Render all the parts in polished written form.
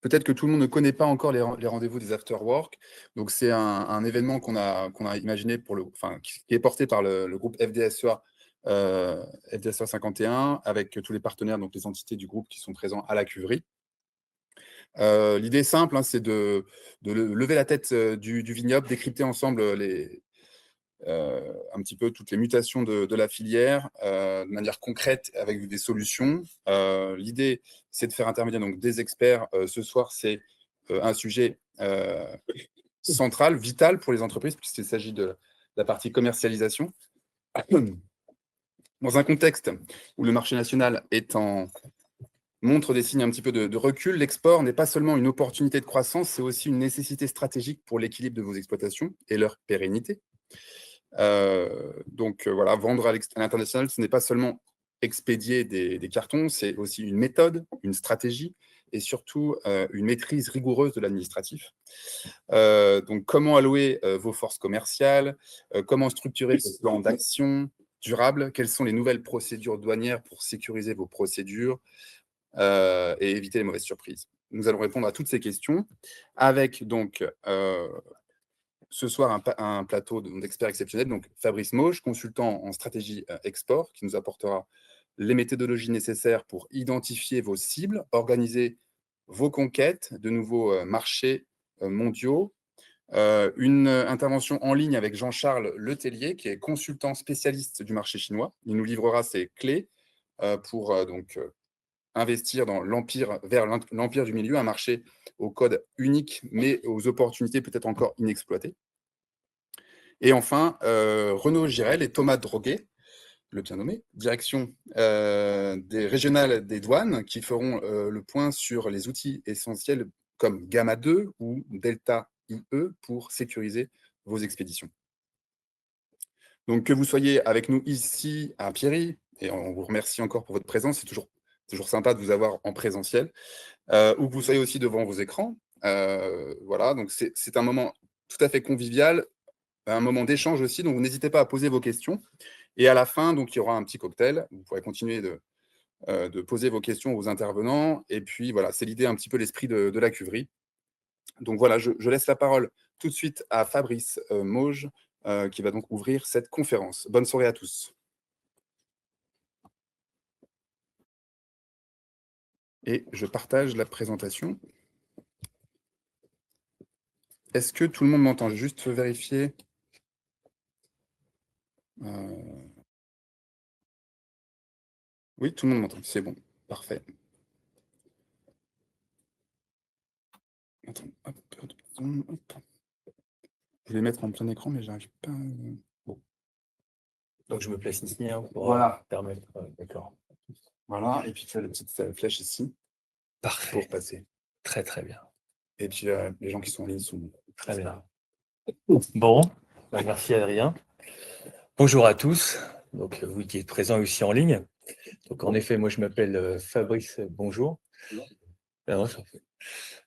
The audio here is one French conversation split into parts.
peut-être que tout le monde ne connaît pas encore les rendez-vous des after-work. Donc, c'est un événement qu'on a imaginé qui est porté par le groupe FDSEA, FDSEA 51, avec tous les partenaires, donc les entités du groupe qui sont présents à la cuverie. L'idée est simple, hein, c'est de lever la tête du vignoble, décrypter ensemble un petit peu toutes les mutations de la filière de manière concrète avec des solutions. L'idée, c'est de faire intermédiaire donc, des experts. Ce soir, c'est un sujet central, vital pour les entreprises, puisqu'il s'agit de la partie commercialisation. Dans un contexte où le marché national montre des signes un petit peu de recul, l'export n'est pas seulement une opportunité de croissance, c'est aussi une nécessité stratégique pour l'équilibre de vos exploitations et leur pérennité. Voilà, vendre à l'international, ce n'est pas seulement expédier des cartons, c'est aussi une méthode, une stratégie et surtout une maîtrise rigoureuse de l'administratif. Donc, comment allouer vos forces commerciales, comment structurer vos plans d'action durables, quelles sont les nouvelles procédures douanières pour sécuriser vos procédures et éviter les mauvaises surprises. Nous allons répondre à toutes ces questions avec donc ce soir un plateau d'experts exceptionnels, donc Fabrice Mauge, consultant en stratégie export, qui nous apportera les méthodologies nécessaires pour identifier vos cibles, organiser vos conquêtes de nouveaux marchés mondiaux. Une intervention en ligne avec Jean-Charles Letellier, qui est consultant spécialiste du marché chinois. Il nous livrera ses clés pour investir dans vers l'empire du milieu, un marché au code unique, mais aux opportunités peut-être encore inexploitées. Et enfin, Renaud Girel et Thomas Droguet, le bien nommé, direction des régionales des douanes, qui feront le point sur les outils essentiels comme Gamma 2 ou Delta IE pour sécuriser vos expéditions. Donc, que vous soyez avec nous ici à Pierry, et on vous remercie encore pour votre présence, c'est toujours sympa de vous avoir en présentiel, ou que vous soyez aussi devant vos écrans. Voilà, donc c'est un moment tout à fait convivial, un moment d'échange aussi, donc n'hésitez pas à poser vos questions. Et à la fin, donc, il y aura un petit cocktail. Vous pourrez continuer de poser vos questions aux intervenants. Et puis, voilà, c'est l'idée, un petit peu l'esprit de la cuverie. Donc, voilà, je laisse la parole tout de suite à Fabrice Mauge, qui va donc ouvrir cette conférence. Bonne soirée à tous. Et je partage la présentation. Est-ce que tout le monde m'entend? Juste vérifier. Oui, tout le monde m'entend. C'est bon. Parfait. Attends, hop. Je vais mettre en plein écran, mais j'arrive pas. Bon. Donc, je me place ici pour Voilà. permettre. D'accord. Voilà. Et puis, tu as la petite flèche ici. Parfait. Pour passer. Très, très bien. Et puis, les gens qui sont en ligne sont... Très bien. Bon, merci Adrien. Bonjour à tous. Donc, vous qui êtes présents aussi en ligne. Donc, en effet, moi, je m'appelle Fabrice. Bonjour.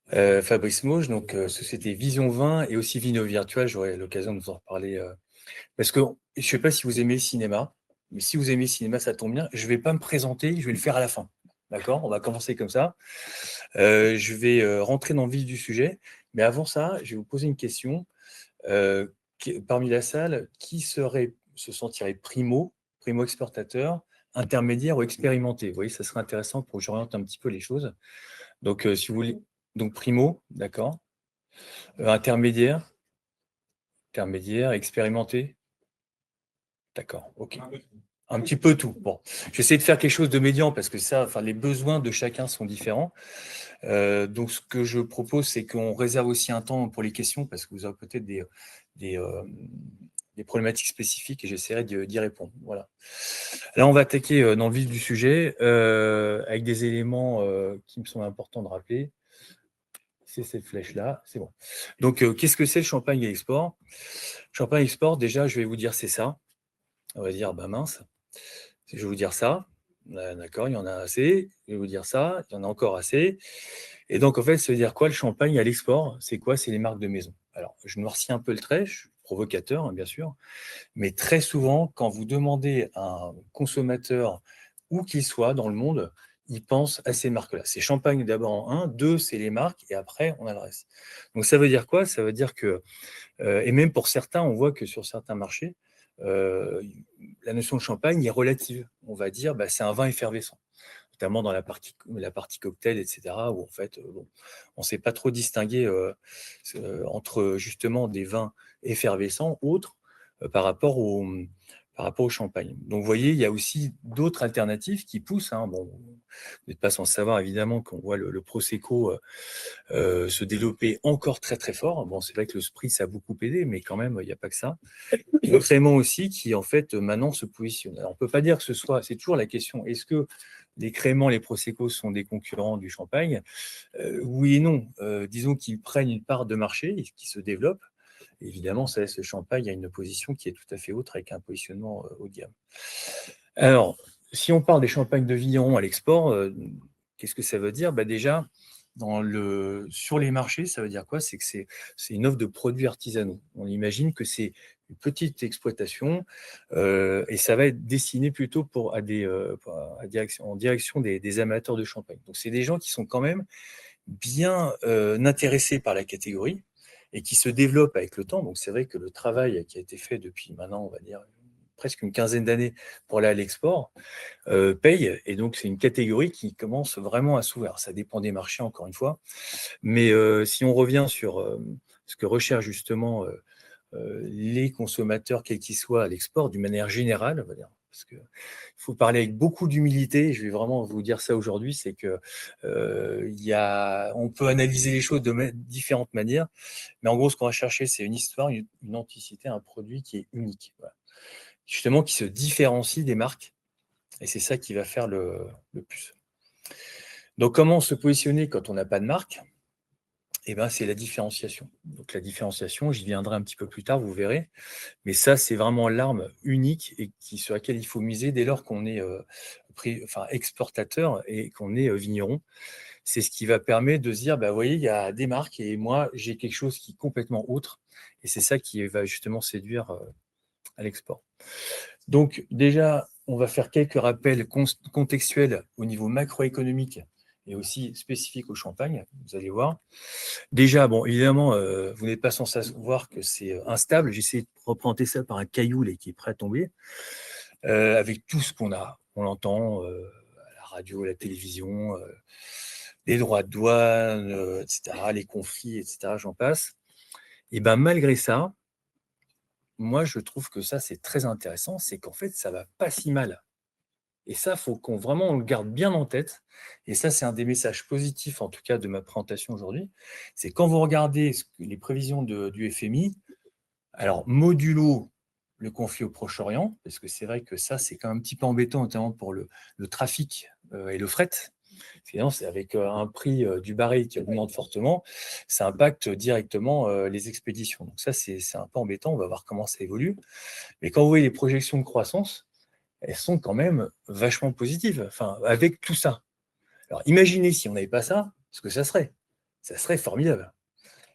Fabrice Mauge, donc société Vision Vin et aussi Vino Virtual. J'aurai l'occasion de vous en reparler. Parce que je ne sais pas si vous aimez le cinéma, mais si vous aimez le cinéma, ça tombe bien. Je ne vais pas me présenter, je vais le faire à la fin. D'accord? On va commencer comme ça. Je vais rentrer dans le vif du sujet. Mais avant ça, je vais vous poser une question. Parmi la salle, qui se sentirait primo-exportateur, intermédiaire ou expérimenté? Vous voyez, ça serait intéressant pour que j'oriente un petit peu les choses. Donc, si vous voulez, donc primo, d'accord. Intermédiaire, expérimenté. D'accord, ok. Un petit peu tout. Bon, j'essaie de faire quelque chose de médian parce que ça, enfin, les besoins de chacun sont différents. Donc, ce que je propose, c'est qu'on réserve aussi un temps pour les questions parce que vous avez peut-être des problématiques spécifiques et j'essaierai d'y répondre. Voilà. Là, on va attaquer dans le vif du sujet avec des éléments qui me sont importants de rappeler. C'est cette flèche-là, c'est bon. Donc, qu'est-ce que c'est le champagne à export? Champagne export, déjà, je vais vous dire c'est ça. On va dire, ben mince, je vais vous dire ça. D'accord, il y en a assez. Je vais vous dire ça, il y en a encore assez. Et donc, en fait, ça veut dire quoi le champagne à l'export? C'est quoi? C'est les marques de maison. Alors, je noircis un peu le trait, je suis provocateur, hein, bien sûr. Mais très souvent, quand vous demandez à un consommateur, où qu'il soit dans le monde, ils pensent à ces marques-là. C'est Champagne d'abord en un, deux, c'est les marques, et après, on a le reste. Donc, ça veut dire quoi? Ça veut dire que, et même pour certains, on voit que sur certains marchés, la notion de champagne est relative. On va dire, bah, c'est un vin effervescent, notamment dans la partie cocktail, etc., où en fait, bon, on ne sait pas trop distinguer entre justement des vins effervescents, autres, par rapport au champagne. Donc, vous voyez, il y a aussi d'autres alternatives qui poussent, hein. Bon, vous n'êtes pas sans savoir, évidemment, qu'on voit le Prosecco se développer encore très, très fort. Bon, c'est vrai que le spritz a beaucoup aidé, mais quand même, il n'y a pas que ça. Et le crément aussi, qui, en fait, maintenant se positionne. Alors, on ne peut pas dire que ce soit... C'est toujours la question, est-ce que les créments, les Prosecco sont des concurrents du champagne? Oui et non. Disons qu'ils prennent une part de marché, qui se développe. Évidemment, ça laisse le champagne à une position qui est tout à fait autre, avec un positionnement haut de gamme. Alors, si on parle des champagnes de vignerons à l'export, qu'est-ce que ça veut dire? Bah déjà, sur les marchés, ça veut dire quoi? C'est que c'est une offre de produits artisanaux. On imagine que c'est une petite exploitation et ça va être destiné plutôt en direction des amateurs de champagne. Donc, c'est des gens qui sont quand même bien intéressés par la catégorie et qui se développent avec le temps. Donc, c'est vrai que le travail qui a été fait depuis maintenant, on va dire, presque une quinzaine d'années pour aller à l'export, paye. Et donc, c'est une catégorie qui commence vraiment à s'ouvrir. Ça dépend des marchés, encore une fois. Mais si on revient sur ce que recherchent justement les consommateurs, quels qu'ils soient, à l'export, d'une manière générale, on va dire, parce qu'il faut parler avec beaucoup d'humilité, je vais vraiment vous dire ça aujourd'hui, c'est que on peut analyser les choses de différentes manières, mais en gros, ce qu'on va chercher, c'est une histoire, une authenticité, un produit qui est unique, voilà. Justement, qui se différencie des marques, et c'est ça qui va faire le plus. Donc, comment se positionner quand on n'a pas de marque? Eh ben, c'est la différenciation. Donc, la différenciation, j'y viendrai un petit peu plus tard, vous verrez. Mais ça, c'est vraiment l'arme unique et sur laquelle il faut miser dès lors qu'on est exportateur et qu'on est vigneron. C'est ce qui va permettre de se dire, bah, vous voyez, il y a des marques et moi, j'ai quelque chose qui est complètement autre. Et c'est ça qui va justement séduire à l'export. Donc, déjà, on va faire quelques rappels contextuels au niveau macroéconomique et aussi spécifiques au champagne, vous allez voir. Déjà, bon, évidemment, vous n'êtes pas sans savoir que c'est instable. J'essaie de représenter ça par un caillou là, qui est prêt à tomber, avec tout ce qu'on a. On l'entend à la radio, à la télévision, les droits de douane, etc., les conflits, etc., j'en passe. Et bien, malgré ça, moi, je trouve que ça, c'est très intéressant, c'est qu'en fait, ça ne va pas si mal. Et ça, il faut qu'on vraiment on le garde bien en tête. Et ça, c'est un des messages positifs, en tout cas, de ma présentation aujourd'hui. C'est quand vous regardez les prévisions du FMI, alors modulo le conflit au Proche-Orient, parce que c'est vrai que ça, c'est quand même un petit peu embêtant, notamment pour le trafic et le fret. Sinon, c'est avec un prix du baril qui augmente fortement, ça impacte directement les expéditions. Donc ça, c'est un peu embêtant. On va voir comment ça évolue. Mais quand vous voyez les projections de croissance, elles sont quand même vachement positives, enfin, avec tout ça. Alors, imaginez si on n'avait pas ça, ce que ça serait. Ça serait formidable.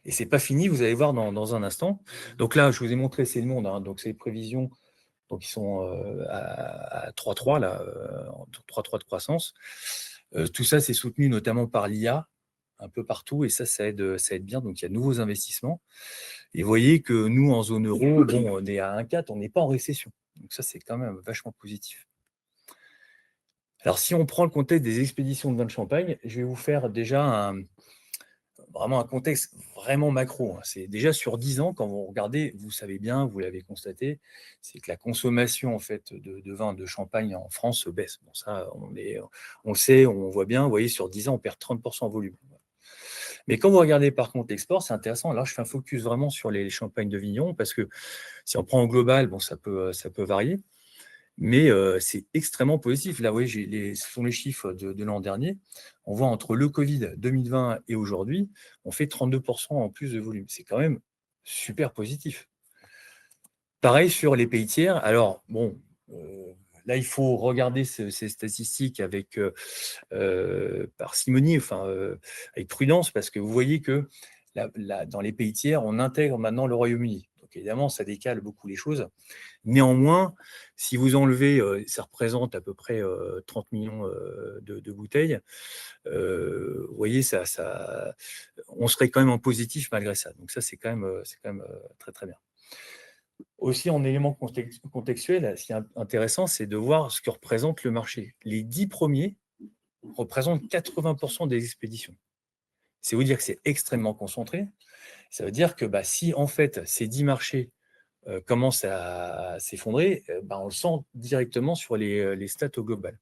Et c'est pas fini, vous allez voir dans un instant. Donc là, je vous ai montré, c'est le monde, hein, donc c'est les prévisions, donc ils sont à 3,3, là, 3,3 de croissance. Tout ça, c'est soutenu notamment par l'IA, un peu partout, et ça aide bien. Donc il y a de nouveaux investissements. Et vous voyez que nous, en zone euro, bon, on est à 1,4, on n'est pas en récession. Donc ça, c'est quand même vachement positif. Alors, si on prend le contexte des expéditions de vin de champagne, je vais vous faire déjà vraiment un contexte vraiment macro, hein. C'est déjà sur 10 ans, quand vous regardez, vous savez bien, vous l'avez constaté, c'est que la consommation en fait, de vin de champagne en France se baisse. Bon, ça, on le sait, on voit bien, vous voyez, sur 10 ans, on perd 30% en volume. Mais quand vous regardez par contre l'export, c'est intéressant. Là, je fais un focus vraiment sur les champagnes de vigneron, parce que si on prend en global, bon, ça peut varier. Mais c'est extrêmement positif. Là, oui, ce sont les chiffres de l'an dernier. On voit entre le Covid 2020 et aujourd'hui, on fait 32% en plus de volume. C'est quand même super positif. Pareil sur les pays tiers. Alors, bon, là, il faut regarder ces statistiques avec parcimonie, enfin, avec prudence, parce que vous voyez que dans les pays tiers, on intègre maintenant le Royaume-Uni. Donc évidemment, ça décale beaucoup les choses. Néanmoins, si vous enlevez, ça représente à peu près 30 millions de bouteilles, vous voyez, on serait quand même en positif malgré ça. Donc ça, c'est quand même très, très bien. Aussi, en élément contextuel, ce qui est intéressant, c'est de voir ce que représente le marché. Les 10 premiers représentent 80% des expéditions. C'est vous dire que c'est extrêmement concentré. Ça veut dire que si, en fait, ces 10 marchés commencent à s'effondrer, on le sent directement sur les stats au global.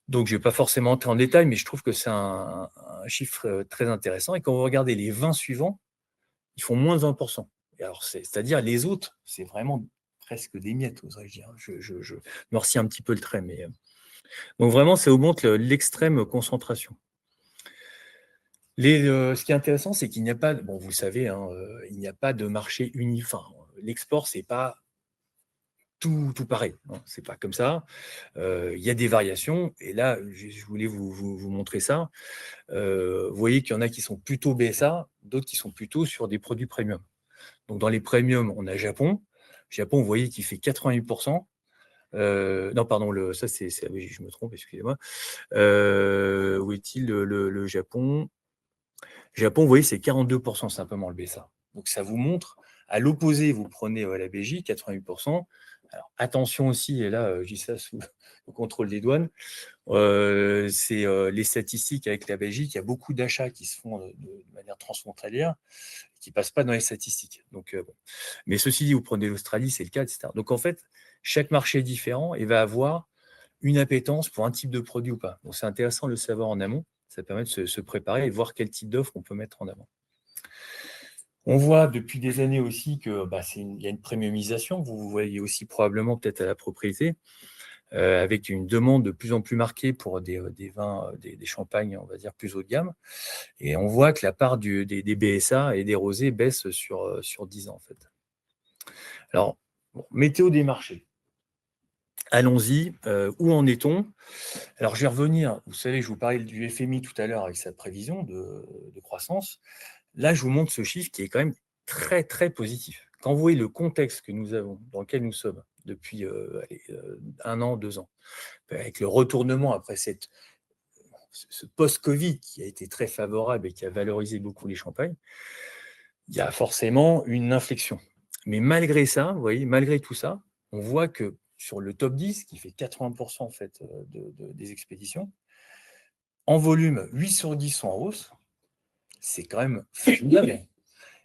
Donc, je ne vais pas forcément entrer en détail, mais je trouve que c'est un chiffre très intéressant. Et quand vous regardez les 20 suivants, ils font moins de 20%. Et alors, c'est-à-dire les autres, c'est vraiment presque des miettes, oserais-je dire. Je noircis un petit peu le trait. Mais, donc, vraiment, ça augmente l'extrême concentration. Ce qui est intéressant, c'est qu'il n'y a pas, vous le savez, il n'y a pas de marché uniforme. Enfin, l'export, ce n'est pas tout pareil. Ce n'est pas comme ça. Il y a des variations. Et là, je voulais vous montrer ça. Vous voyez qu'il y en a qui sont plutôt BSA, d'autres qui sont plutôt sur des produits premium. Donc, dans les premiums, on a Japon. Japon, vous voyez qu'il fait 88%. Non, pardon, ça, je me trompe, excusez-moi. Où est-il le Japon? Japon, vous voyez, c'est 42% simplement le BSA. Donc, ça vous montre, à l'opposé, vous prenez la Belgique, 88%. Alors, attention aussi, et là, je dis ça sous le contrôle des douanes, c'est les statistiques avec la Belgique. Il y a beaucoup d'achats qui se font de manière transfrontalière, qui ne passent pas dans les statistiques. Donc, mais ceci dit, vous prenez l'Australie, c'est le cas, etc. Donc, en fait, chaque marché est différent et va avoir une appétence pour un type de produit ou pas. Donc, c'est intéressant de le savoir en amont. Ça permet de se préparer et voir quel type d'offre on peut mettre en avant. On voit depuis des années aussi qu'il y a une premiumisation. Vous voyez aussi probablement peut-être à la propriété, avec une demande de plus en plus marquée pour des vins, des champagnes, on va dire, plus haut de gamme. Et on voit que la part des BSA et des rosés baisse sur 10 ans, en fait. Alors, météo des marchés. Allons-y. Où en est-on? Alors, je vais revenir. Vous savez, je vous parlais du FMI tout à l'heure avec sa prévision de croissance. Là, je vous montre ce chiffre qui est quand même très, très positif. Quand vous voyez le contexte que nous avons, dans lequel nous sommes depuis 1 an, 2 ans, avec le retournement après ce post-Covid qui a été très favorable et qui a valorisé beaucoup les champagnes, il y a forcément une inflexion. Mais malgré ça, vous voyez, malgré tout ça, on voit que sur le top 10, qui fait 80% en fait des expéditions, en volume, 8 sur 10 sont en hausse. C'est quand même formidable.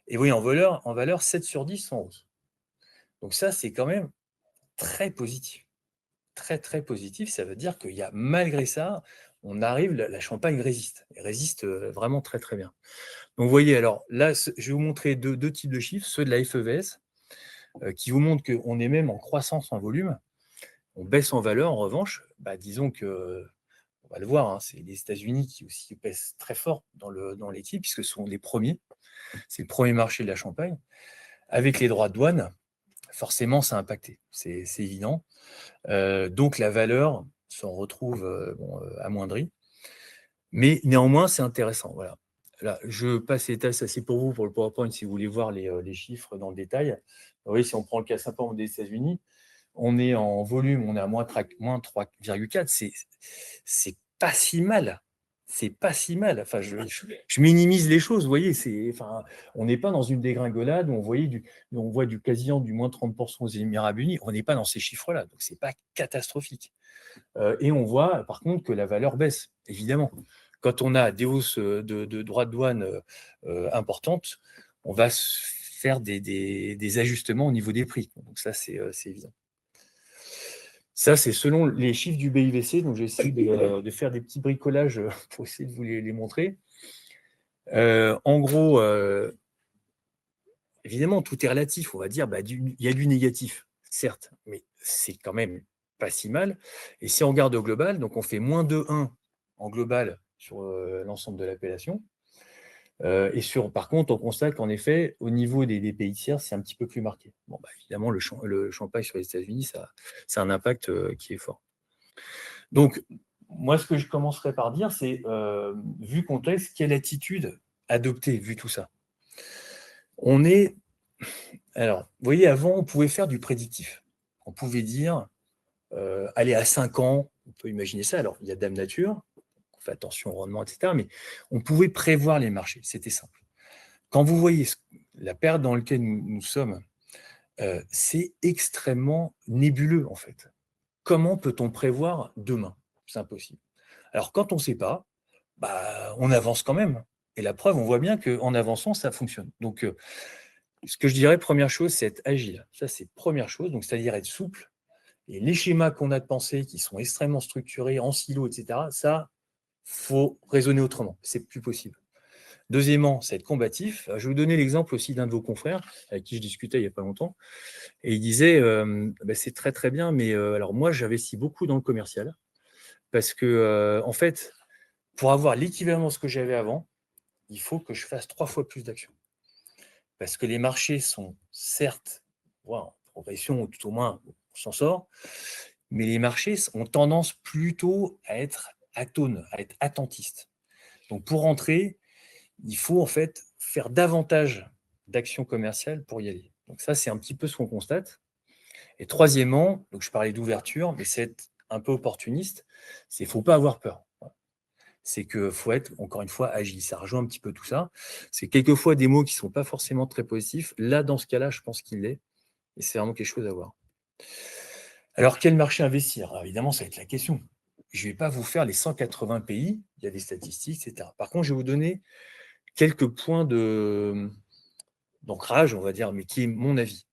Et oui, en valeur, 7 sur 10 sont en hausse. Donc ça, c'est quand même très positif. Très, très positif. Ça veut dire qu'il y a, malgré ça, on arrive, la Champagne résiste. Elle résiste vraiment très, très bien. Donc, vous voyez, alors là, je vais vous montrer deux types de chiffres, ceux de la FEVS, qui vous montrent qu'on est même en croissance en volume. On baisse en valeur, en revanche, disons que, on va le voir, c'est les États-Unis qui aussi pèsent très fort dans l'équipe, puisque ce sont les premiers. C'est le premier marché de la Champagne. Avec les droits de douane, forcément, ça a impacté, c'est évident. Donc, la valeur s'en retrouve amoindrie. Mais néanmoins, c'est intéressant. Voilà. Là, je passe les tasses, ça c'est pour vous, pour le PowerPoint, si vous voulez voir les chiffres dans le détail. Vous voyez, si on prend le cas simplement des États-Unis, on est en volume, on est à moins 3,4. C'est pas si mal. C'est pas si mal. Enfin, je minimise les choses, vous voyez. On n'est pas dans une dégringolade où on voit quasiment du moins 30% aux Émirats Arabes Unis. On n'est pas dans ces chiffres-là, donc c'est pas catastrophique. Et on voit, par contre, que la valeur baisse, évidemment. Quand on a des hausses de droits de douane importantes, on va faire des ajustements au niveau des prix. Donc ça, c'est évident. Ça, c'est selon les chiffres du BIVC. Donc, j'ai essayé de faire des petits bricolages pour essayer de vous les montrer. En gros, évidemment, tout est relatif. On va dire, il y a du négatif, certes, mais c'est quand même pas si mal. Et si on regarde au global, donc on fait moins 2,1 en global sur l'ensemble de l'appellation. Et par contre, on constate qu'en effet, au niveau des pays tiers, c'est un petit peu plus marqué. Évidemment, le champagne sur les États-Unis, ça a un impact qui est fort. Donc, moi, ce que je commencerai par dire, c'est, vu contexte, quelle attitude adopter, vu tout ça? On est Alors, vous voyez, avant, on pouvait faire du prédictif. On pouvait dire, allez, à 5 ans, on peut imaginer ça. Alors, il y a Dame Nature, on fait attention au rendement, etc. Mais on pouvait prévoir les marchés, c'était simple. Quand vous voyez la période dans laquelle nous sommes, c'est extrêmement nébuleux, en fait. Comment peut-on prévoir demain? C'est impossible. Alors, quand on ne sait pas, bah, on avance quand même. Et la preuve, on voit bien qu'en avançant, ça fonctionne. Donc, ce que je dirais, première chose, c'est être agile. Ça, c'est première chose, donc c'est-à-dire être souple. Et les schémas qu'on a de pensée, qui sont extrêmement structurés, en silo, etc., ça, faut raisonner autrement. C'est plus possible. Deuxièmement, c'est être combatif. Je vais vous donner l'exemple aussi d'un de vos confrères avec qui je discutais il n'y a pas longtemps. Et il disait, bah, c'est très très bien, mais alors moi, j'investis beaucoup dans le commercial parce que, en fait, pour avoir l'équivalent de ce que j'avais avant, il faut que je fasse 3 fois plus d'actions. Parce que les marchés sont certes en progression, ou tout au moins on s'en sort, mais les marchés ont tendance plutôt à être atones, à être attentistes. Donc pour rentrer, il faut en fait faire davantage d'actions commerciales pour y aller. Donc ça, c'est un petit peu ce qu'on constate. Et troisièmement, donc je parlais d'ouverture, mais c'est être un peu opportuniste, c'est qu'il ne faut pas avoir peur. C'est qu'il faut être, encore une fois, agile. Ça rejoint un petit peu tout ça. C'est quelquefois des mots qui ne sont pas forcément très positifs. Là, dans ce cas-là, je pense qu'il l'est. Et c'est vraiment quelque chose à voir. Alors, quel marché investir? Alors, évidemment, ça va être la question. Je ne vais pas vous faire les 180 pays. Il y a des statistiques, etc. Par contre, je vais vous donner quelques points d'ancrage, on va dire, mais qui est mon avis.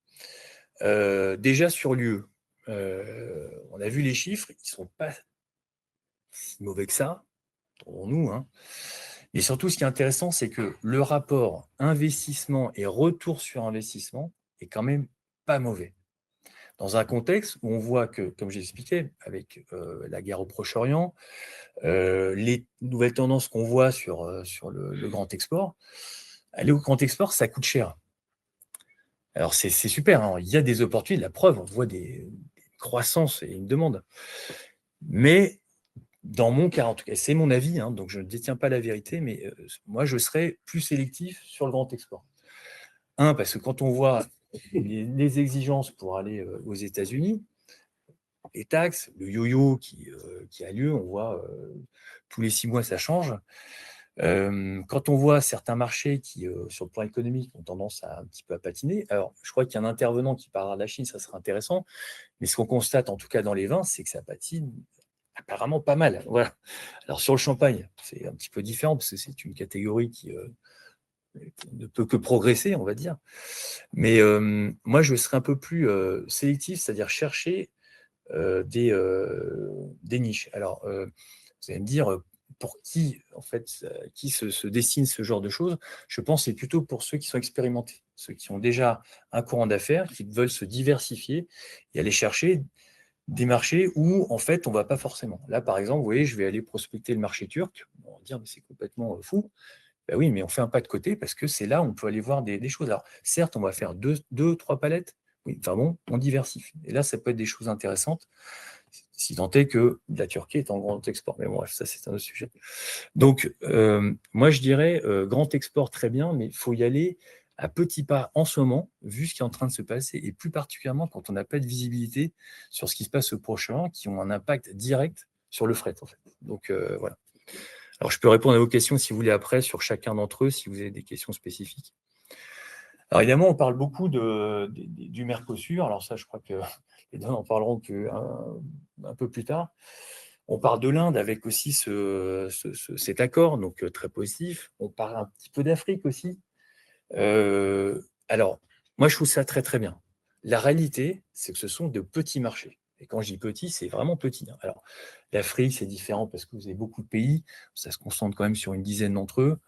Déjà sur l'UE, on a vu les chiffres, ils ne sont pas si mauvais que ça, pour nous. Hein. Mais surtout, ce qui est intéressant, c'est que le rapport investissement et retour sur investissement est quand même pas mauvais. Dans un contexte où on voit que, comme j'expliquais, avec la guerre au Proche-Orient, les nouvelles tendances qu'on voit sur le grand export, aller au grand export, ça coûte cher. Alors, c'est super, hein. Il y a des opportunités, la preuve, on voit des croissances et une demande. Mais dans mon cas, en tout cas, c'est mon avis, hein, donc je ne détiens pas la vérité, mais moi, je serais plus sélectif sur le grand export. Parce que quand on voit les exigences pour aller aux États-Unis, les taxes, le yo-yo qui a lieu, on voit tous les 6 mois, ça change. Quand on voit certains marchés qui, sur le plan économique, ont tendance à un petit peu à patiner, alors je crois qu'il y a un intervenant qui parlera de la Chine, ça serait intéressant, mais ce qu'on constate en tout cas dans les vins, c'est que ça patine apparemment pas mal. Voilà. Alors sur le champagne, c'est un petit peu différent parce que c'est une catégorie qui ne peut que progresser, on va dire. Mais moi, je serais un peu plus sélectif, c'est-à-dire chercher des niches. Alors, vous allez me dire, pour qui, en fait, qui se dessine ce genre de choses? Je pense que c'est plutôt pour ceux qui sont expérimentés, ceux qui ont déjà un courant d'affaires, qui veulent se diversifier et aller chercher des marchés où, en fait, on ne va pas forcément. Là, par exemple, vous voyez, je vais aller prospecter le marché turc. On va dire, mais c'est complètement fou. Ben oui, mais on fait un pas de côté parce que c'est là où on peut aller voir des choses. Alors, certes, on va faire deux, trois palettes. Oui, enfin bon, on diversifie. Et là, ça peut être des choses intéressantes, si tant est que la Turquie est en grand export. Mais bon, bref, ça, c'est un autre sujet. Donc, moi, je dirais grand export, très bien, mais il faut y aller à petits pas en ce moment, vu ce qui est en train de se passer, et plus particulièrement quand on n'a pas de visibilité sur ce qui se passe au Proche-Orient, qui ont un impact direct sur le fret, en fait. Donc, voilà. Alors, je peux répondre à vos questions, si vous voulez, après, sur chacun d'entre eux, si vous avez des questions spécifiques. Alors, évidemment, on parle beaucoup du Mercosur. Alors, ça, je crois que les deux en parleront un peu plus tard. On parle de l'Inde avec aussi cet accord, donc très positif. On parle un petit peu d'Afrique aussi. Alors, moi, je trouve ça très, très bien. La réalité, c'est que ce sont de petits marchés. Et quand je dis petit, c'est vraiment petit. Hein. Alors, l'Afrique, c'est différent parce que vous avez beaucoup de pays. Ça se concentre quand même sur une dizaine d'entre eux.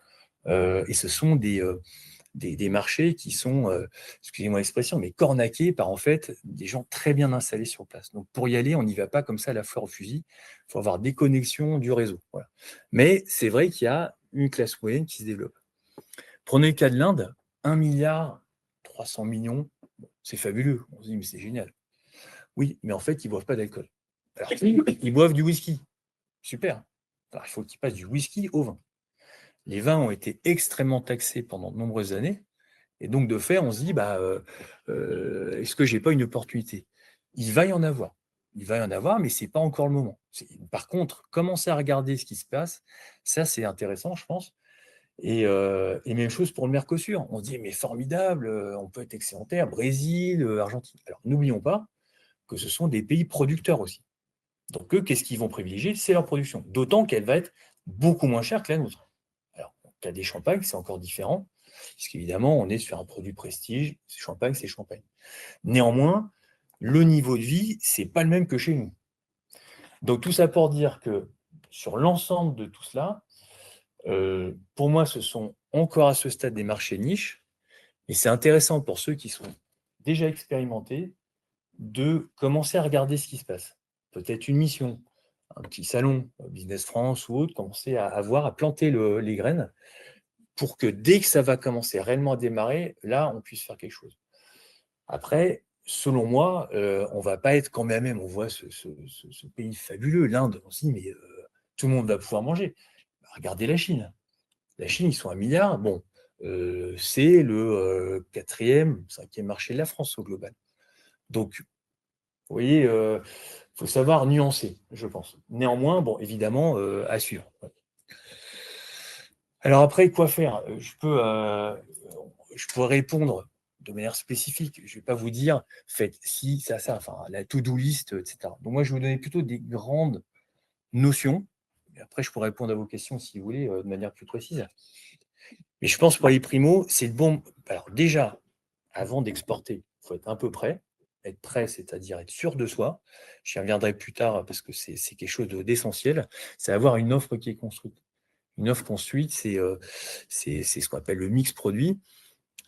Et ce sont des marchés qui sont, excusez-moi l'expression, mais cornaqués par en fait des gens très bien installés sur place. Donc pour y aller, on n'y va pas comme ça à la fleur au fusil. Il faut avoir des connexions du réseau. Voilà. Mais c'est vrai qu'il y a une classe moyenne qui se développe. Prenez le cas de l'Inde, 1 milliard 300 millions, c'est fabuleux. On se dit, mais c'est génial. Oui, mais en fait, ils ne boivent pas d'alcool. Alors, ils boivent du whisky. Super. Alors, il faut qu'ils passent du whisky au vin. Les vins ont été extrêmement taxés pendant de nombreuses années. Et donc, de fait, on se dit, est-ce que je n'ai pas une opportunité? Il va y en avoir. Il va y en avoir, mais ce n'est pas encore le moment. Par contre, commencer à regarder ce qui se passe, ça, c'est intéressant, je pense. Et même chose pour le Mercosur. On se dit, mais formidable, on peut être excédentaire, Brésil, Argentine. Alors, n'oublions pas que ce sont des pays producteurs aussi. Donc, eux, qu'est-ce qu'ils vont privilégier? C'est leur production. D'autant qu'elle va être beaucoup moins chère que la nôtre. Alors, en cas des champagnes, c'est encore différent, puisqu'évidemment, on est sur un produit prestige. Champagne, c'est champagne. Néanmoins, le niveau de vie, c'est pas le même que chez nous. Donc, tout ça pour dire que sur l'ensemble de tout cela, pour moi, ce sont encore à ce stade des marchés niches, et c'est intéressant pour ceux qui sont déjà expérimentés de commencer à regarder ce qui se passe. Peut-être une mission, un petit salon, Business France ou autre, commencer à voir, à planter les graines pour que dès que ça va commencer réellement à démarrer, là, on puisse faire quelque chose. Après, selon moi, on ne va pas être quand même, on voit ce pays fabuleux, l'Inde, on se dit, mais tout le monde va pouvoir manger. Regardez la Chine. La Chine, ils sont 1 milliard. Bon, c'est le 4e, 5e marché de la France au global. Donc, vous voyez, il faut savoir nuancer, je pense. Néanmoins, bon, évidemment, à suivre. Alors après, quoi faire? Je pourrais répondre de manière spécifique. Je ne vais pas vous dire, faites ci, ça, enfin, la to-do list, etc. Donc moi, je vais vous donner plutôt des grandes notions. Et après, je pourrais répondre à vos questions, si vous voulez, de manière plus précise. Mais je pense pour les primos, c'est le bon. Alors déjà, avant d'exporter, il faut être un peu prêt. Être prêt, c'est-à-dire être sûr de soi. J'y reviendrai plus tard parce que c'est quelque chose d'essentiel. C'est avoir une offre qui est construite. Une offre construite, c'est ce qu'on appelle le mix produit.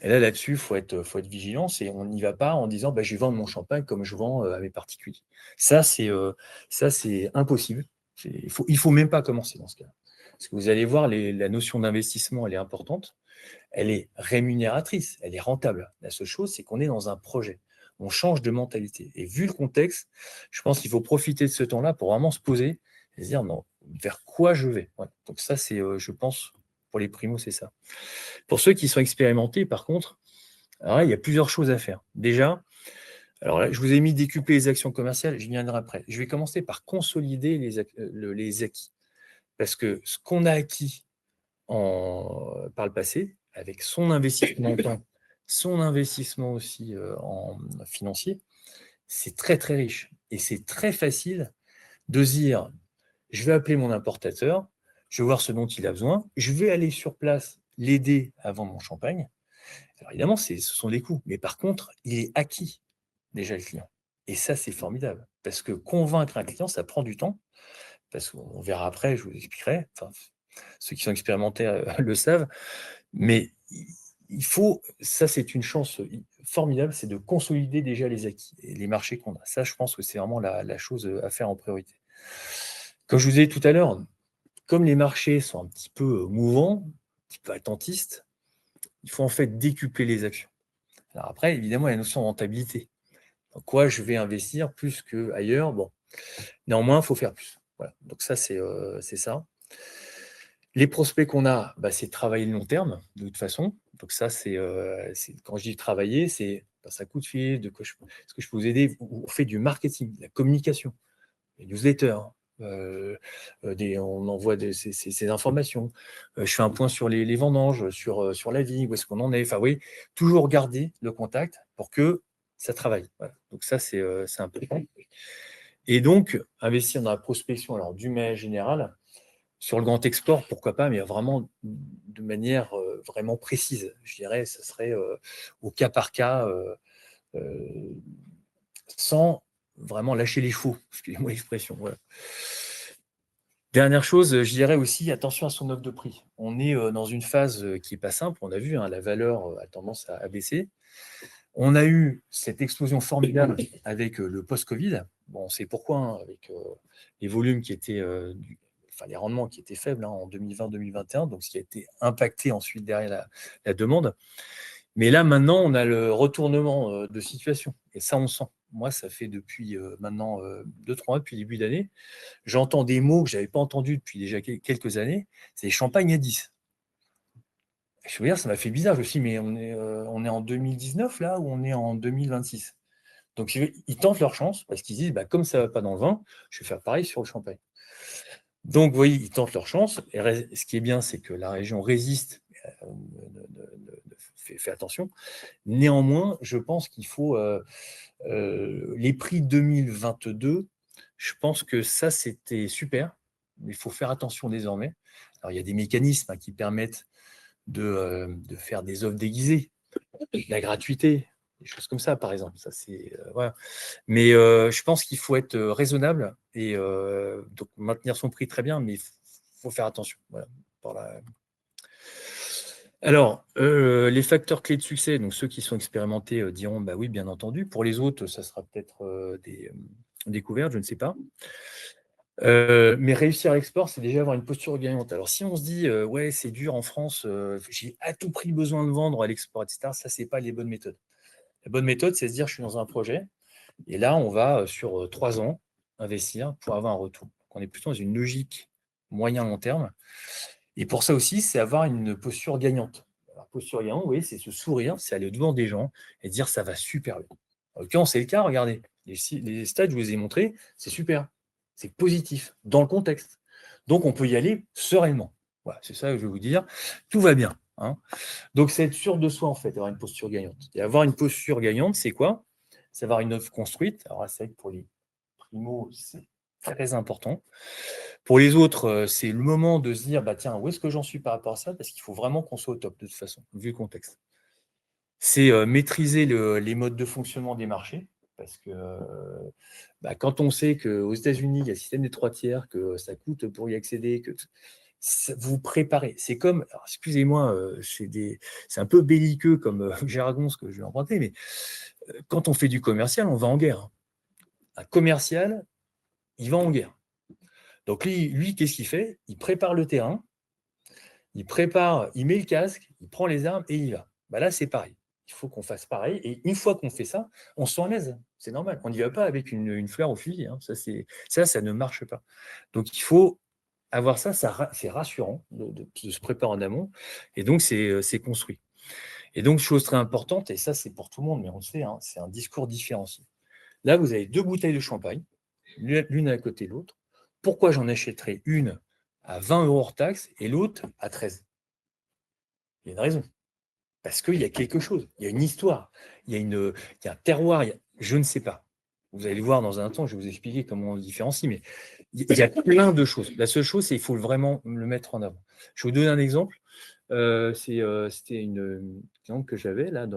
Et là-dessus, il faut être vigilant. On n'y va pas en disant je vais vendre mon champagne comme je vends à mes particuliers. Ça, c'est impossible. Il ne faut même pas commencer dans ce cas. Parce que vous allez voir, la notion d'investissement, elle est importante. Elle est rémunératrice, elle est rentable. La seule chose, c'est qu'on est dans un projet. On change de mentalité. Et vu le contexte, je pense qu'il faut profiter de ce temps-là pour vraiment se poser et se dire non, vers quoi je vais. Ouais. Donc ça, c'est, je pense, pour les primos, c'est ça. Pour ceux qui sont expérimentés, par contre, alors là, il y a plusieurs choses à faire. Déjà, alors là, je vous ai mis décupler les actions commerciales, je viendrai après. Je vais commencer par consolider les acquis. Parce que ce qu'on a acquis par le passé, avec son investissement en temps, son investissement aussi en financier, c'est très très riche. Et c'est très facile de se dire, je vais appeler mon importateur, je vais voir ce dont il a besoin, je vais aller sur place l'aider à vendre mon champagne. Alors évidemment, ce sont des coûts, mais par contre, il est acquis déjà le client. Et ça, c'est formidable, parce que convaincre un client, ça prend du temps, parce qu'on verra après, je vous expliquerai, enfin, ceux qui sont expérimentés le savent, mais il faut, ça c'est une chance formidable, c'est de consolider déjà les acquis et les marchés qu'on a. Ça, je pense que c'est vraiment la chose à faire en priorité. Comme je vous ai dit tout à l'heure, comme les marchés sont un petit peu mouvants, un petit peu attentistes, il faut en fait décupler les actions. Alors après, évidemment, il y a la notion de rentabilité. Dans quoi je vais investir plus qu'ailleurs? Bon, néanmoins, il faut faire plus. Voilà. Donc ça, c'est ça. Les prospects qu'on a, c'est de travailler le long terme, de toute façon. Donc ça, quand je dis travailler, c'est passer un coup de fil, est-ce que je peux vous aider? On fait du marketing, de la communication, des newsletters, on envoie ces informations. Je fais un point sur les vendanges, sur la vie, où est-ce qu'on en est. Enfin, oui, toujours garder le contact pour que ça travaille. Voilà. Donc ça, c'est important. Et donc, investir dans la prospection, alors du manière générale, sur le grand export, pourquoi pas, mais vraiment de manière vraiment précise. Je dirais, ce serait au cas par cas, sans vraiment lâcher les chevaux, excusez-moi l'expression. Voilà. Dernière chose, je dirais aussi, attention à son offre de prix. On est dans une phase qui n'est pas simple, on a vu, la valeur a tendance à baisser. On a eu cette explosion formidable avec le post-Covid. Bon, on sait pourquoi, avec les volumes qui étaient les rendements qui étaient faibles en 2020-2021, donc ce qui a été impacté ensuite derrière la demande. Mais là, maintenant, on a le retournement de situation. Et ça, on sent. Moi, ça fait depuis maintenant 2-3 mois, depuis le début d'année, j'entends des mots que je n'avais pas entendus depuis déjà quelques années, c'est champagne à 10. Je veux dire, ça m'a fait bizarre. Je me suis dit, mais on est en 2019 là ou on est en 2026? Donc, ils tentent leur chance parce qu'ils disent, bah, comme ça ne va pas dans le vin, je vais faire pareil sur le champagne. Donc, vous voyez, ils tentent leur chance. Et ce qui est bien, c'est que la région résiste, fait attention. Néanmoins, je pense qu'il faut les prix 2022. Je pense que ça, c'était super. Mais il faut faire attention désormais. Alors, il y a des mécanismes qui permettent de faire des offres déguisées, de la gratuité, des choses comme ça, par exemple. Ça, voilà. Mais je pense qu'il faut être raisonnable et donc maintenir son prix très bien, mais il faut faire attention. Voilà, Alors, les facteurs clés de succès, donc ceux qui sont expérimentés diront bah oui, bien entendu. Pour les autres, ça sera peut-être des découvertes, je ne sais pas. Mais réussir à l'export, c'est déjà avoir une posture gagnante. Alors, si on se dit ouais, c'est dur en France, j'ai à tout prix besoin de vendre à l'export, etc., ça, c'est pas les bonnes méthodes. La bonne méthode, c'est de se dire je suis dans un projet et là, on va sur 3 ans investir pour avoir un retour. Donc, on est plutôt dans une logique moyen-long terme. Et pour ça aussi, c'est avoir une posture gagnante. Alors, posture gagnante, oui, c'est se sourire, c'est aller devant des gens et dire ça va super bien. En l'occurrence, c'est le cas, regardez. Les stades, je vous les ai montrés, c'est super. C'est positif, dans le contexte. Donc, on peut y aller sereinement. Voilà, c'est ça que je vais vous dire. Tout va bien. Hein. Donc, c'est être sûr de soi, en fait, avoir une posture gagnante. Et avoir une posture gagnante, c'est quoi? C'est avoir une offre construite. Alors, c'est vrai que pour les primo, c'est très important. Pour les autres, c'est le moment de se dire, bah, tiens, où est-ce que j'en suis par rapport à ça? Parce qu'il faut vraiment qu'on soit au top, de toute façon, vu le contexte. C'est maîtriser les modes de fonctionnement des marchés. Parce que bah, quand on sait qu'aux États-Unis, il y a le système des 3 tiers, que ça coûte pour y accéder, que vous préparez. C'est comme, excusez-moi, c'est un peu belliqueux comme jargon ce que je vais emprunter, mais quand on fait du commercial, on va en guerre. Un commercial, il va en guerre. Donc lui qu'est-ce qu'il fait? Il prépare le terrain, il met le casque, il prend les armes et il y va. Bah là, c'est pareil. Il faut qu'on fasse pareil. Et une fois qu'on fait ça, on se sent à l'aise. C'est normal. On n'y va pas avec une fleur au fusil. Hein. Ça ne marche pas. Donc, il faut avoir ça, c'est rassurant de se préparer en amont. Et donc, c'est construit. Et donc, chose très importante, et ça, c'est pour tout le monde, mais on le sait, hein, c'est un discours différencié. Là, vous avez 2 bouteilles de champagne, l'une à côté de l'autre. Pourquoi j'en achèterais une à 20 € hors taxe et l'autre à 13? Il y a une raison. Parce qu'il y a quelque chose, il y a une histoire, il y a un terroir, je ne sais pas. Vous allez le voir dans un temps, je vais vous expliquer comment on le différencie, mais il y a plein de choses. La seule chose, c'est qu'il faut vraiment le mettre en avant. Je vais vous donner un exemple. C'était une cliente que j'avais là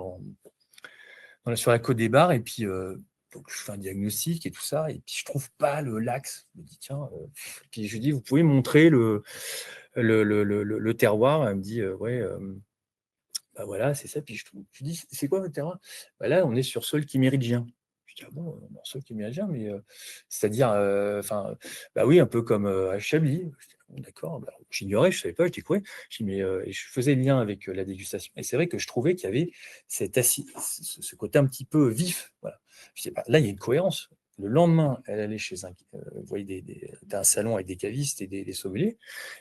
sur la Côte des Bars, et puis donc je fais un diagnostic et tout ça, et puis je trouve pas l'axe. Je me dis tiens, puis je lui dis vous pouvez montrer le terroir. Elle me dit ouais. Bah voilà, c'est ça. Puis je dis, c'est quoi votre terrain? Bah là, on est sur sol chiméridien. Je dis, ah bon, sol chiméridien, mais c'est-à-dire, enfin, bah oui, un peu comme à Chablis. Je dis, ah bon, d'accord, bah, j'ignorais, je ne savais pas, je découvrais. Je dis, mais et je faisais le lien avec la dégustation. Et c'est vrai que je trouvais qu'il y avait ce côté un petit peu vif. Voilà. Je dis, bah, là, il y a une cohérence. Le lendemain, elle allait chez vous voyez, un salon avec des cavistes et des sommeliers.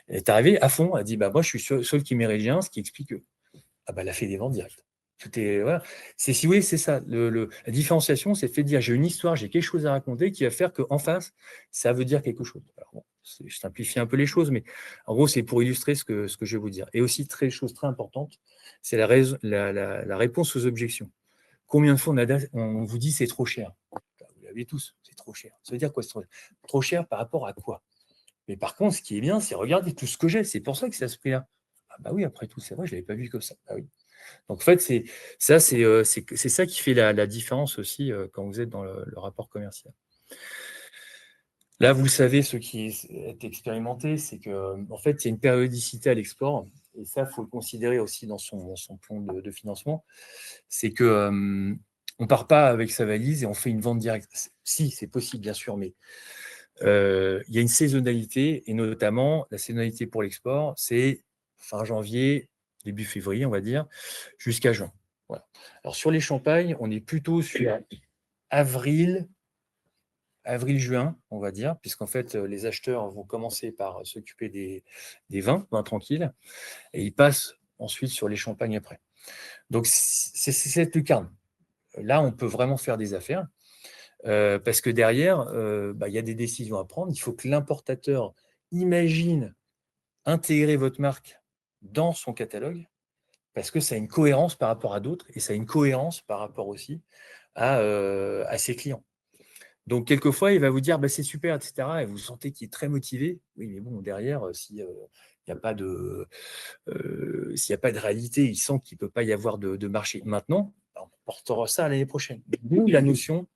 Elle est arrivée à fond. Elle a dit, bah, moi, je suis sol chiméridien, ce qui explique que ah bah, elle a fait des ventes directes. Tout est, voilà. Si vous voulez, c'est ça. La différenciation, c'est fait de dire j'ai une histoire, j'ai quelque chose à raconter qui va faire qu'en face, ça veut dire quelque chose. Alors bon, je simplifie un peu les choses, mais en gros, c'est pour illustrer ce que je vais vous dire. Et aussi, chose très importante, c'est la réponse aux objections. Combien de fois on vous dit c'est trop cher? Vous l'avez tous, c'est trop cher. Ça veut dire quoi? Trop cher par rapport à quoi? Mais par contre, ce qui est bien, c'est regarder tout ce que j'ai. C'est pour ça que c'est à ce prix-là. Ah bah oui, après tout, c'est vrai, je ne l'avais pas vu comme ça. Ah oui. Donc en fait, c'est ça qui fait la différence aussi quand vous êtes dans le rapport commercial. Là, vous le savez, ceux qui est expérimenté, c'est que en fait, il y a une périodicité à l'export, et ça, il faut le considérer aussi dans son plan de financement. C'est que on part pas avec sa valise et on fait une vente directe. Si, c'est possible, bien sûr, mais il y a une saisonnalité, et notamment la saisonnalité pour l'export, c'est fin janvier, début février, on va dire, jusqu'à juin. Voilà. Alors sur les champagnes, on est plutôt sur avril-juin, on va dire, puisqu'en fait, les acheteurs vont commencer par s'occuper des vins tranquilles, et ils passent ensuite sur les champagnes après. Donc, c'est cette lucarne. Là, on peut vraiment faire des affaires parce que derrière, il y a des décisions à prendre. Il faut que l'importateur imagine intégrer votre marque dans son catalogue parce que ça a une cohérence par rapport à d'autres et ça a une cohérence par rapport aussi à ses clients. Donc, quelquefois, il va vous dire c'est super, etc. Et vous sentez qu'il est très motivé. Oui, mais bon, derrière, s'il n'y a pas de réalité, il sent qu'il ne peut pas y avoir de marché maintenant, on portera ça à l'année prochaine. D'où la notion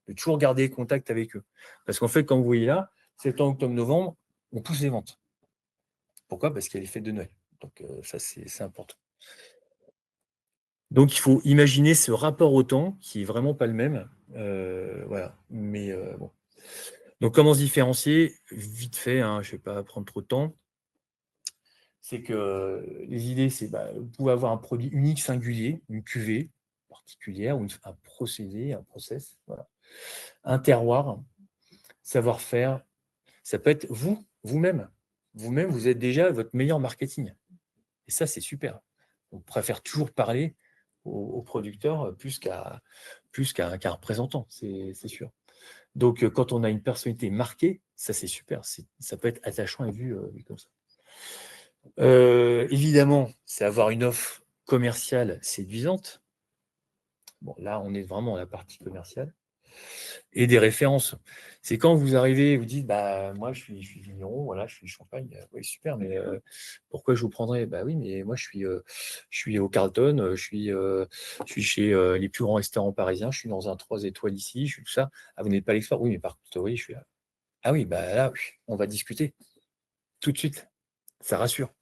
de toujours garder contact avec eux. Parce qu'en fait, comme vous voyez là, septembre, octobre, novembre, on pousse les ventes. Pourquoi? Parce qu'il y a les fêtes de Noël. Donc, ça, c'est important. Donc, il faut imaginer ce rapport au temps qui n'est vraiment pas le même. Voilà. Mais bon. Donc, comment se différencier? Vite fait, je ne vais pas prendre trop de temps. C'est que les idées, c'est vous pouvez avoir un produit unique, singulier, une cuvée particulière, ou un procédé, un process, voilà. Un terroir, savoir-faire. Ça peut être vous-même. Vous-même, vous êtes déjà votre meilleur marketing. Et ça, c'est super. On préfère toujours parler au producteur plus qu'à un représentant, c'est sûr. Donc, quand on a une personnalité marquée, ça, c'est super. Ça peut être attachant et vu comme ça. Évidemment, c'est avoir une offre commerciale séduisante. Bon, là, on est vraiment dans la partie commerciale. Et des références. C'est quand vous arrivez, vous dites, moi, je suis vigneron, voilà, je suis champagne. Oui, super, mais pourquoi je vous prendrais? Oui, mais moi, je suis au Carlton, je suis chez les plus grands restaurants parisiens, je suis dans un 3 étoiles ici, je suis tout ça. Ah, vous n'êtes pas l'expert? Oui, mais par contre, oui, je suis là. Ah oui, là, on va discuter tout de suite. Ça rassure.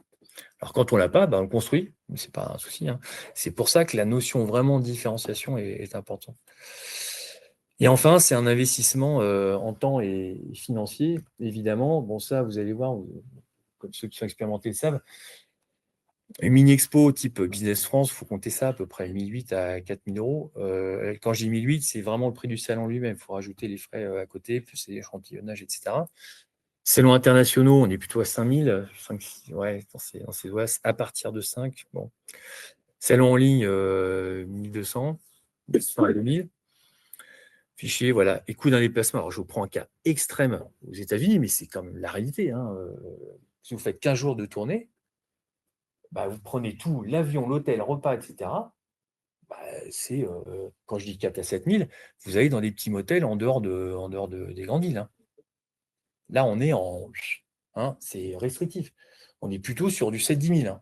Alors, quand on l'a pas, on le construit, mais ce n'est pas un souci. C'est pour ça que la notion vraiment de différenciation est importante. Et enfin, c'est un investissement en temps et financier, évidemment. Bon, ça, vous allez voir, comme ceux qui sont expérimentés le savent, une mini-expo type Business France, il faut compter ça à peu près 1 800 à 4 000 euros. Quand je dis 1 800, c'est vraiment le prix du salon lui-même. Il faut rajouter les frais à côté, plus les échantillonnages, etc. Salons internationaux, on est plutôt à 5 000, 5, ouais, dans ces doigts, à partir de 5. Bon. Salon en ligne, 1 200, 200 et 2000. Fichier, voilà. Et coût d'un déplacement. Alors, je vous prends un cas extrême aux États-Unis, mais c'est quand même la réalité. Si vous faites 15 jours de tournée, vous prenez tout, l'avion, l'hôtel, repas, etc. C'est, quand je dis 4 à 7 000, vous allez dans des petits motels en dehors des grandes villes. Là, on est c'est restrictif. On est plutôt sur du 7-10 000.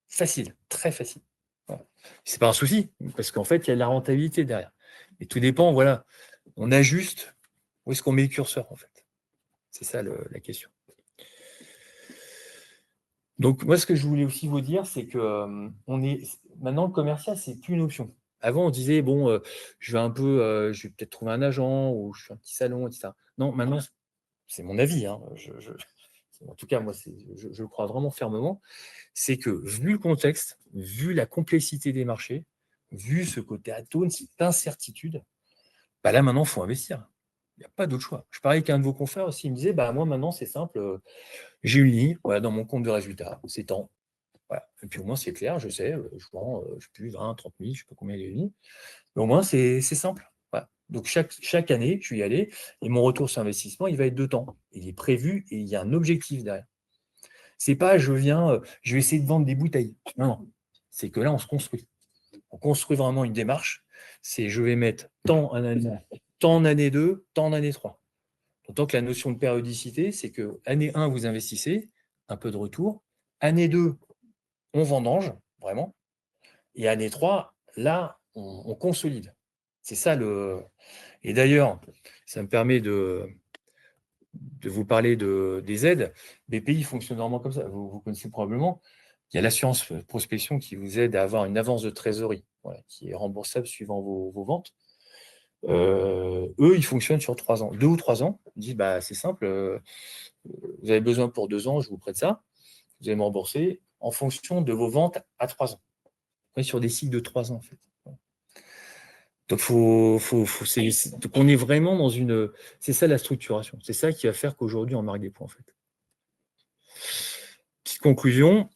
Facile, très facile. Voilà. Ce n'est pas un souci, parce qu'en fait, il y a de la rentabilité derrière. Et tout dépend, voilà. On ajuste où est-ce qu'on met le curseur, en fait. C'est ça la question. Donc, moi, ce que je voulais aussi vous dire, c'est que maintenant, le commercial, c'est plus une option. Avant, on disait, je vais peut-être trouver un agent ou je fais un petit salon, etc. Non, maintenant, c'est mon avis. En tout cas, moi, je le crois vraiment fermement. C'est que, vu le contexte, vu la complexité des marchés, vu ce côté atone, cette incertitude, là, maintenant, il faut investir. Il n'y a pas d'autre choix. Je parlais avec un de vos confrères aussi, il me disait, moi, maintenant, c'est simple, j'ai une ligne dans mon compte de résultat, c'est tant. Voilà. Et puis au moins, c'est clair, je sais, je vends, je ne sais plus, 20, 30 000, je ne sais pas combien il y a lignes. Mais au moins, c'est simple. Voilà. Donc, chaque année, je vais y aller, et mon retour sur investissement, il va être de temps. Il est prévu et il y a un objectif derrière. C'est pas, je vais essayer de vendre des bouteilles. Non. C'est que là, on se construit. On construit vraiment une démarche. C'est, je vais mettre tant en année 2, tant en année 3. D'autant que la notion de périodicité, c'est que année 1, vous investissez, un peu de retour. Année 2, on vendange, vraiment. Et année 3, là, on consolide. C'est ça le. Et d'ailleurs, ça me permet de vous parler des aides. BPI fonctionne normalement comme ça. Vous connaissez probablement. Il y a l'assurance prospection qui vous aide à avoir une avance de trésorerie, qui est remboursable suivant vos ventes. Eux, ils fonctionnent sur 3 ans, 2 ou 3 ans. Ils disent, c'est simple, vous avez besoin pour 2 ans, je vous prête ça. Vous allez me rembourser en fonction de vos ventes à 3 ans. On est sur des cycles de 3 ans, en fait. Donc, on est vraiment dans une. C'est ça la structuration. C'est ça qui va faire qu'aujourd'hui, on marque des points, en fait. Petite conclusion.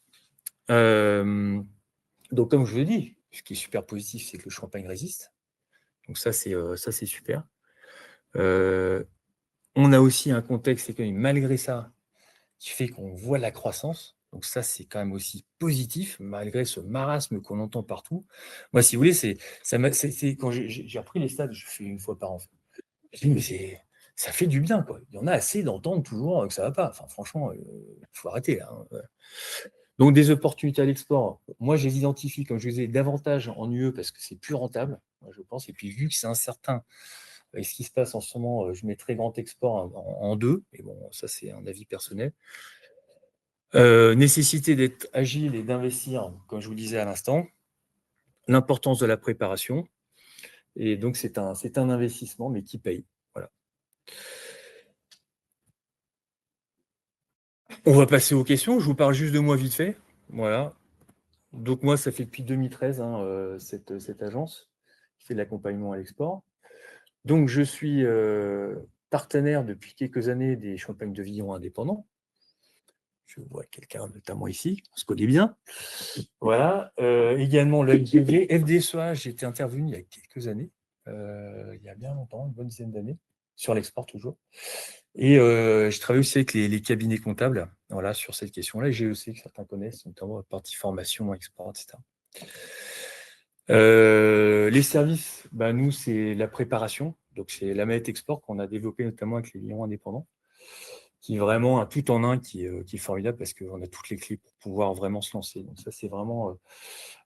Donc, comme je vous l'ai dit, ce qui est super positif, c'est que le champagne résiste. Donc, ça, c'est super. On a aussi un contexte économique, malgré ça, qui fait qu'on voit la croissance. Donc ça, c'est quand même aussi positif, malgré ce marasme qu'on entend partout. Moi, si vous voulez, quand j'ai repris les stades, je fais une fois par an. Je dis, mais ça fait du bien, quoi. Il y en a assez d'entendre toujours que ça ne va pas. Enfin, franchement, il faut arrêter, là, hein. Donc, des opportunités à l'export. Moi, je les identifie, comme je vous disais, davantage en UE parce que c'est plus rentable, moi, je pense. Et puis, vu que c'est incertain, avec ce qui se passe en ce moment, je mettrais grand export en deux. Mais bon, ça, c'est un avis personnel. Nécessité d'être agile et d'investir, comme je vous disais à l'instant. L'importance de la préparation. Et donc, c'est un investissement, mais qui paye. Voilà. On va passer aux questions. Je vous parle juste de moi vite fait. Voilà. Donc, moi, ça fait depuis 2013, cette agence qui fait de l'accompagnement à l'export. Donc, je suis partenaire depuis quelques années des champagnes de vignerons indépendants. Je vois quelqu'un notamment ici, on se connaît bien. Voilà. Également le FDV. FDSOA, j'ai été intervenu il y a quelques années, il y a bien longtemps, une bonne dizaine d'années, sur l'export toujours. Et je travaille aussi avec les cabinets comptables, voilà, sur cette question-là. Et j'ai aussi que certains connaissent, notamment la partie formation, export, etc. Les services, nous, c'est la préparation. Donc, c'est la mallette export qu'on a développée notamment avec les vignerons indépendants, qui est vraiment un tout en un qui est formidable parce qu'on a toutes les clés pour pouvoir vraiment se lancer. Donc, ça, c'est vraiment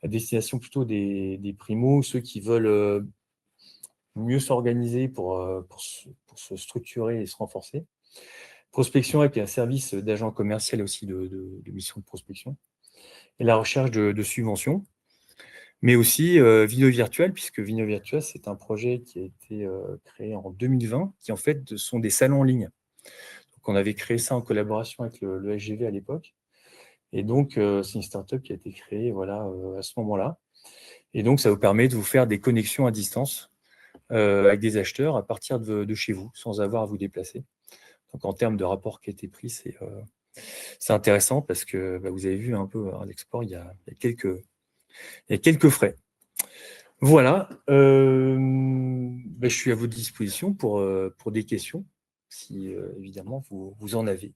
à destination plutôt des primos, ceux qui veulent mieux s'organiser pour se structurer et se renforcer. Prospection avec un service d'agent commercial aussi de mission de prospection. Et la recherche de subventions. Mais aussi Vino Virtual, puisque Vino Virtual, c'est un projet qui a été créé en 2020, qui en fait sont des salons en ligne. Donc, on avait créé ça en collaboration avec le SGV à l'époque. Et donc, c'est une startup qui a été créée voilà, à ce moment-là. Et donc, ça vous permet de vous faire des connexions à distance avec des acheteurs à partir de chez vous, sans avoir à vous déplacer. Donc, en termes de rapport qualité-prix, c'est intéressant parce que vous avez vu un peu à l'export, il y a quelques frais. Voilà, je suis à votre disposition pour des questions, si évidemment vous en avez.